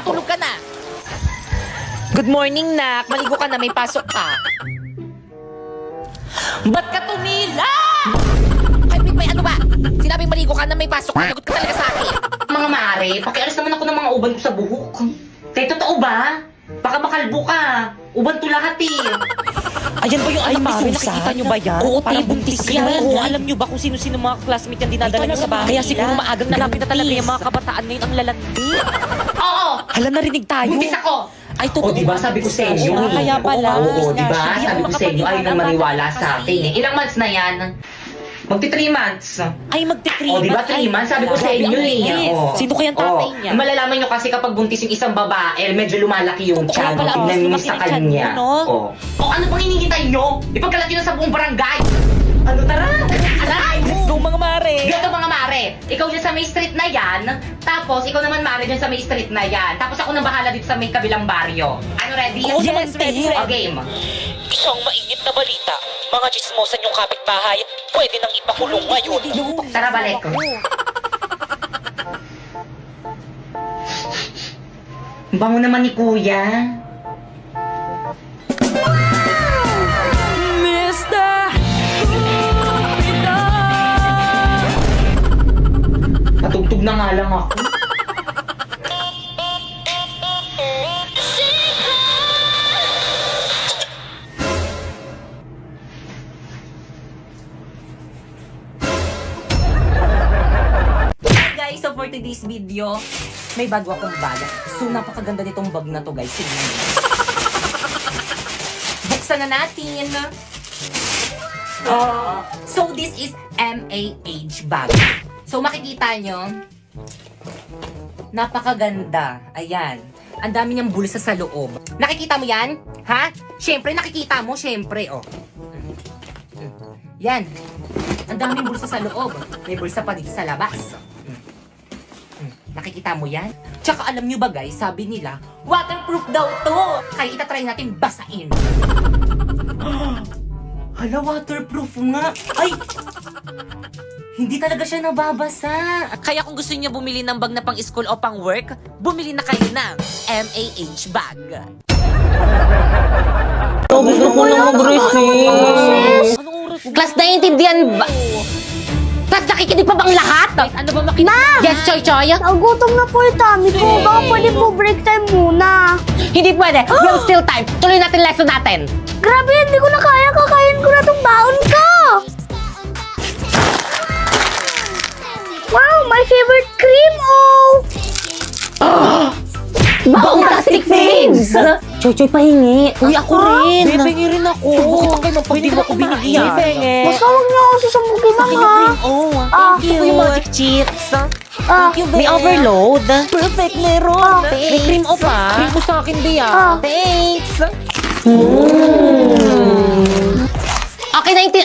matulog ka na. Good morning, nak. Maligo ka na, may pasok ka. Ba't ka tumila? Ay, may ano ba? Sinabing maligo ka na, may pasok ka. Lagot ka talaga sa akin. Mga mare, pakialis naman ako ng mga uban ko sa buhok. Kaya totoo ba? Baka makalbo ka. Uban to lahat eh. Ayan ba yung Ay, anak ni Mari, Susan? nakikita nyo ba yan? Oo, Parang te, buntis buntis yan. yan. Oo, alam nyo ba kung sino-sino mga classmate yan dinadala nyo sa bahay? Kaya siguro maagang Grabe na talaga nabuntis. yung mga kabataan ngayon ang lalandi. Oo! Hala, narinig tayo. Buntis ako! Ay, totoo. O, diba sabi ko sa inyo? Oo, kaya pala. Oo, diba? Hindi Sabi ako ko sa inyo, ay nang makapaniwala maniwala kasi. sa akin eh. Ilang months na yan? Magti 3 months. Ay, magti-3 O, diba 3 months? Sabi ko sa inyo eh. O. Sino kayang tatay niya? Malalaman nyo kasi kapag buntis yung isang babae, medyo lumalaki yung Totoo tiyan. pala, Tingnan nyo lumaki sa yung tiyan kanya. mo, no? O. O, ano pang hinihintay nyo? Ipagkalat nyo na sa buong barangay. Ano, tara? Aray! Go, mga mare! Gato mga mare, ikaw dyan sa may street na yan, tapos ikaw naman mare dyan sa may street na yan, tapos ako nang bahala dito sa may kabilang baryo. Ano, ready? Oo naman, ready. O, game. Isang mainit na balita. Mga chismosan yung kapitbahay, pwede nang ipakulong ngayon. Tara, balik. Bango naman ni kuya. Patugtog na nga lang ako. Guys, so for today's video, may bago akong bag. So, napakaganda nitong bag na to, guys. Tignan niyo. Buksan na natin. So, this is MAH bag. So, makikita nyo, napakaganda. Ayan. Ang dami niyang bulsa sa loob. Nakikita mo yan? Ha? Siyempre, nakikita mo. Siyempre, oh. Yan. Ang daming bulsa sa loob. May bulsa pa dito sa labas. Nakikita mo yan? Tsaka alam nyo ba guys, sabi nila, waterproof daw to! Kaya itatry natin basain. Hala, waterproof nga! Ay! Hindi talaga siya nababasa. Kaya kung gusto niyo bumili ng bag na pang school o pang work, bumili na kayo ng MAH bag. Gusto ko lang mag-receive. Class, naiintindihan ba? Class, nakikinig pa bang lahat? Ano ba makinig? Ma! Yes, Choy Choy? Nagutom na po yung tummy ko. Baka pwede po break time muna. Hindi pwede. We'll still time. Tuloy natin lesson natin. Grabe, hindi ko na kaya. Kakain ko na tong baon ko. Wow, my favorite cream, oh! Baong plastic things! Choy Choy, pahingi. Uy, ako rin. Bibingi rin ako. Subukan kayo ng pag di mo ako binigyan. Bibingi. Basta huwag niyo ako susumbugin, Sa akin yung ha? cream, oh. Ah, Gusto ko yung magic chips. Ah, May overload. Perfect, meron. Thanks. May cream o pa? Cream mo sa akin, Bea. Ah. Thanks. Okay na yung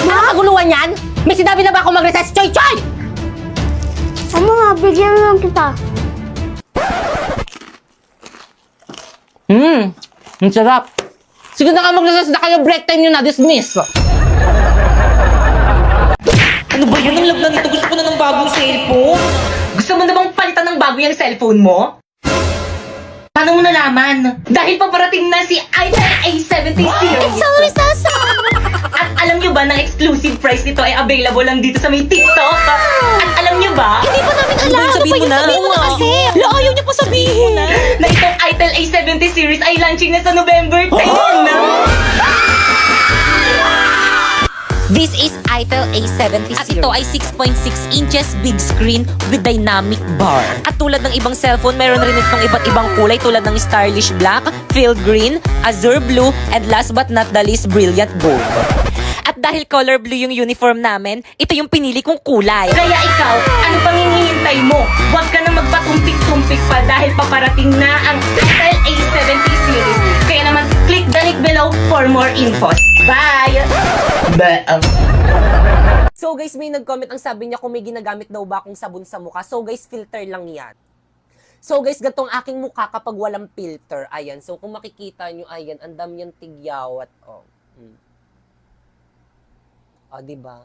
Ano kaguluhan yan? May sinabi na ba ako mag-recess? Choy Choy! Ano nga, bigyan na lang kita. Ang sarap. Sige na nga mag-recess na kayo. Break time nyo na. Dismiss. Ano ba yun? Ang lagnan nito. Gusto ko na ng bagong cellphone. Gusto mo na bang palitan ng bago yung cellphone mo? Paano mo nalaman? Dahil paparating na si iPhone A70 series. Sorry, Sasa. At alam nyo ba na exclusive price nito ay available lang dito sa may TikTok? At alam nyo ba Hindi pa namin alam. Ano ba yun? Sabihin mo na. Sabihin mo na kasi. La, ayaw niya pa sabihin. na itong Itel A70 series ay launching na sa November 10? This is Itel A70 At ito ay 6.6 inches big screen with dynamic bar. At tulad ng ibang cellphone, meron rin itong iba't ibang kulay tulad ng stylish black, field green, azure blue, and last but not the least, brilliant gold. At dahil color blue yung uniform namin, ito yung pinili kong kulay. Kaya ikaw, ano pang hinihintay mo? Huwag ka na magpatumpik-tumpik pa dahil paparating na ang Itel A70 series. Kaya naman, click the link below for more info. Bye! So guys, may nag-comment ang sabi niya kung may ginagamit daw ba akong sabon sa mukha. So guys, filter lang yan. So guys, gatong aking mukha kapag walang filter. Ayan. So kung makikita nyo, ayan, ang dami niyang tigyawat. Oh. Oh, diba?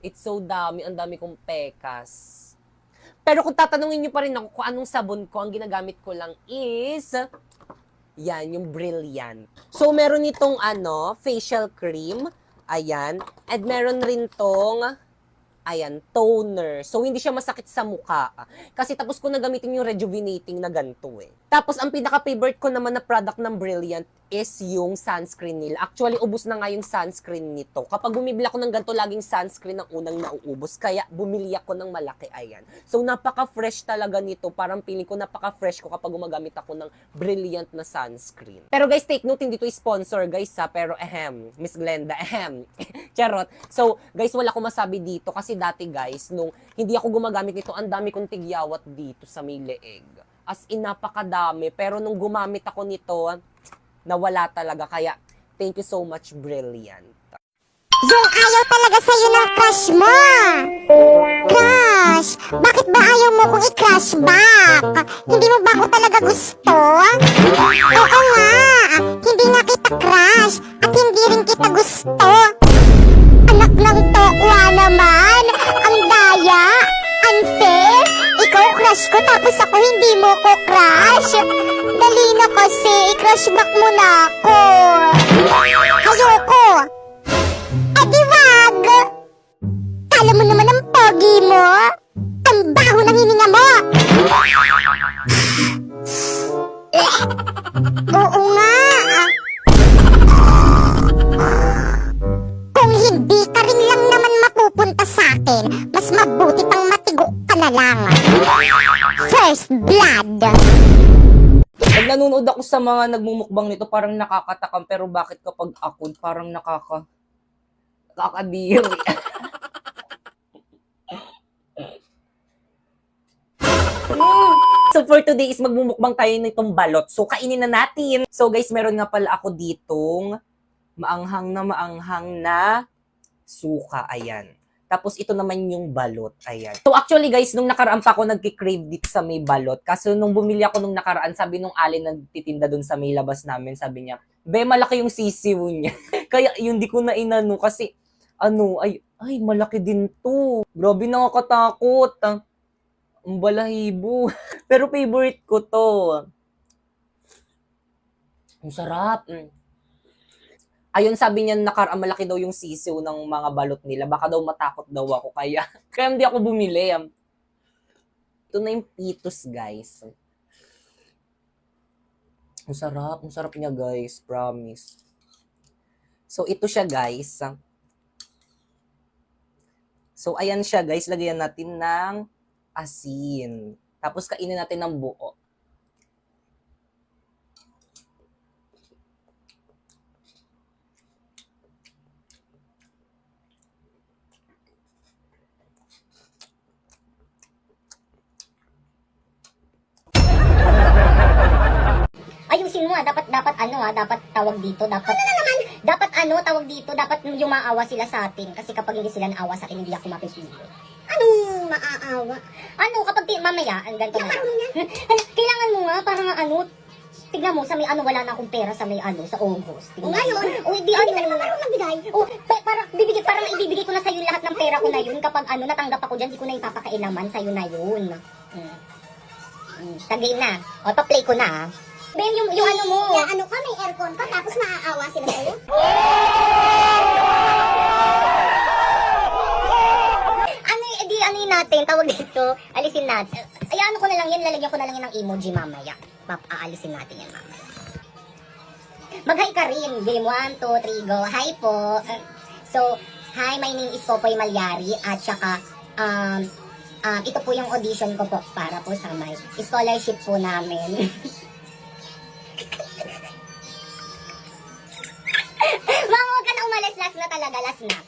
It's so dami. Ang dami kong pekas. Pero kung tatanungin niyo pa rin ako kung anong sabon ko, ang ginagamit ko lang is yan, yung Brilliant. So, meron itong facial cream. Ayan. And meron rin tong toner. So, hindi siya masakit sa mukha. Kasi tapos ko na gamitin yung rejuvenating na ganito eh. Tapos, ang pinaka-favorite ko naman na product ng Brilliant is yung sunscreen nila. Actually, ubos na nga yung sunscreen nito. Kapag bumibili ako ng ganito, laging sunscreen ang unang nauubos. Kaya, bumili ako ng malaki. Ayan. So, napaka-fresh talaga nito. Parang feeling ko napaka-fresh ko kapag gumagamit ako ng Brilliant na sunscreen. Pero guys, take note, hindi to sponsor guys ha. Pero Miss Glenda, Charot. So, guys, wala akong masabi dito. Kasi dati guys, nung hindi ako gumagamit nito, ang dami kong tigyawat dito sa may leeg. As in, napakadami. Pero nung gumamit ako nito, nawala talaga. Kaya, thank you so much, Brilliant. Yung ayaw talaga sa'yo ng crush mo. Crush, bakit ba ayaw mo kong i-crush back? Hindi mo ba ako talaga gusto? Oo nga, hindi nga kita crush at hindi rin kita gusto. Anak ng tokwa naman, ang daya, unfair. Ikaw crush ko tapos ako hindi mo ko crush. Dali na kasi, i-crush back mo na ako. Ayoko. Di wag! Kala mo naman ang pogi mo? Ang baho ng hininga mo! Oo nga! Kung hindi ka rin lang naman mapupunta sa akin, mas mabuti pang matigo ka na lang. First blood! Pag nanonood ako sa mga nagmumukbang nito, parang nakakatakam. Pero bakit kapag ako, parang nakakadiri. So for today is magmumukbang tayo nitong balot. So kainin na natin. So guys, meron nga pala ako ditong maanghang na suka. Ayan. Tapos ito naman yung balot. Ayan. So actually guys, nung nakaraan pa ako nagki-crave dito sa may balot. Kaso nung bumili ako nung nakaraan, sabi nung alin nagtitinda dun sa may labas namin, sabi niya, be, malaki yung sisiw niya. Kaya yun, di ko na inano kasi ay, malaki din to. Grabe, nakakatakot. Ang balahibo. Pero favorite ko to. Ang sarap. Ayun, sabi niya nakaraan, malaki daw yung sisiw ng mga balot nila. Baka daw matakot daw ako. Kaya hindi ako bumili. Ito na yung pitos, guys. Ang sarap niya, guys. Promise. So, ito siya, guys. So, ayan siya, guys. Lagyan natin ng asin. Tapos, kainin natin ng buo. Ayusin mo dapat tawag dito, dapat tawag dito, dapat yung maawa sila sa atin kasi kapag hindi sila naawa sa akin, hindi ako mapipili. Anong maaawa? Kapag mamaya, ang ganito na. Kailangan mo nga, parang tignan mo, sa may wala na akong pera sa may sa August. O ngayon, hindi ka naman marunong magbigay. Parang ibibigay ko na sa'yo lahat ng pera ko na yun kapag natanggap ako dyan, di ko na ipapakailaman sa'yo na yun. Tagay na. O, pa-play ko na. Ben, yung mo. May aircon ka tapos naaawa sila sa'yo? Natin, tawag dito, alisin natin. Ko na lang yan, lalagyan ko na lang yan ng emoji mamaya. Aalisin natin yan mamaya. Mag-hi ka rin. Game 1, 2, 3, go. Hi po. So, hi, my name is Popoy Malyari at saka, ito po yung audition ko po para po sa may scholarship po namin. Mama, huwag ka na umalis. Last na talaga, last na.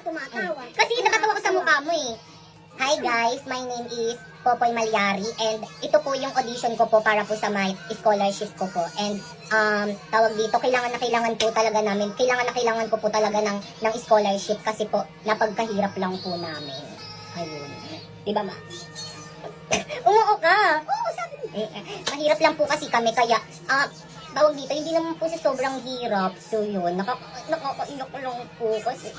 Tumatawa. Kasi nakatawa ko sa mukha mo eh. Hi guys, my name is Popoy Malyari and ito po yung audition ko po para po sa my scholarship ko po. And tawag dito, kailangan po talaga namin, kailangan ko po talaga ng scholarship kasi po napagkahirap lang po namin. Ayun. Diba ma? Umuo ka. Oo, sabi. Mahirap lang po kasi kami kaya tawag dito, hindi naman po sa sobrang hirap. So yun, nakakaiyak lang po kasi.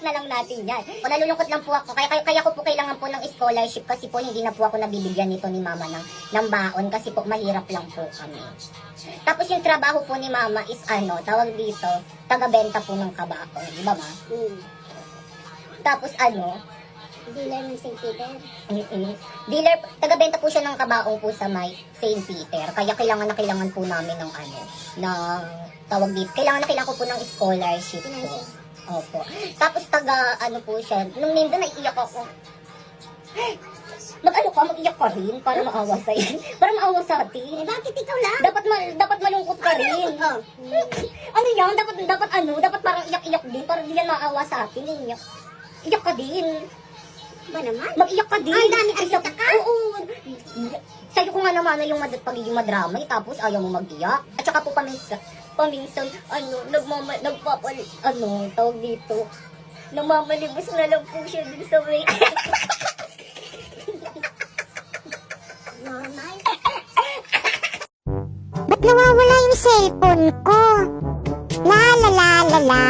na lang natin yan. O, nalulungkot lang po ako. Kaya ko po kailangan po ng scholarship kasi po hindi na po ako nabibigyan nito ni mama ng baon kasi po mahirap lang po kami. Tapos yung trabaho po ni mama is tawag dito, taga-benta po ng kabaong. Di ba ma? Tapos Dealer ng St. Peter. Dealer, taga-benta po siya ng kabaong po sa may St. Peter. Kaya kailangan na kailangan po namin ng tawag dito. Kailangan ko po ng scholarship po. Opo. Tapos po siya. Nung nindon, naiiyak ako. Mag-iyak ka rin para maawa sa'yo. Para maawa sa atin. Bakit ikaw lang? Dapat malungkot ka rin. Ano yan? Dapat parang iyak-iyak din. Para di yan maawa sa atin. Iyak ka din. Ba naman? Mag-iyak ka din. Ang dami artista ka? Oo. Sa'yo ko nga naman yung pagiging madramay, tapos ayaw mo mag-iyak. At saka po paminsan, tawag dito, namamalimos na lang po siya din sa may... Normal. Ba't nawawala yung cellphone ko? La la la la la.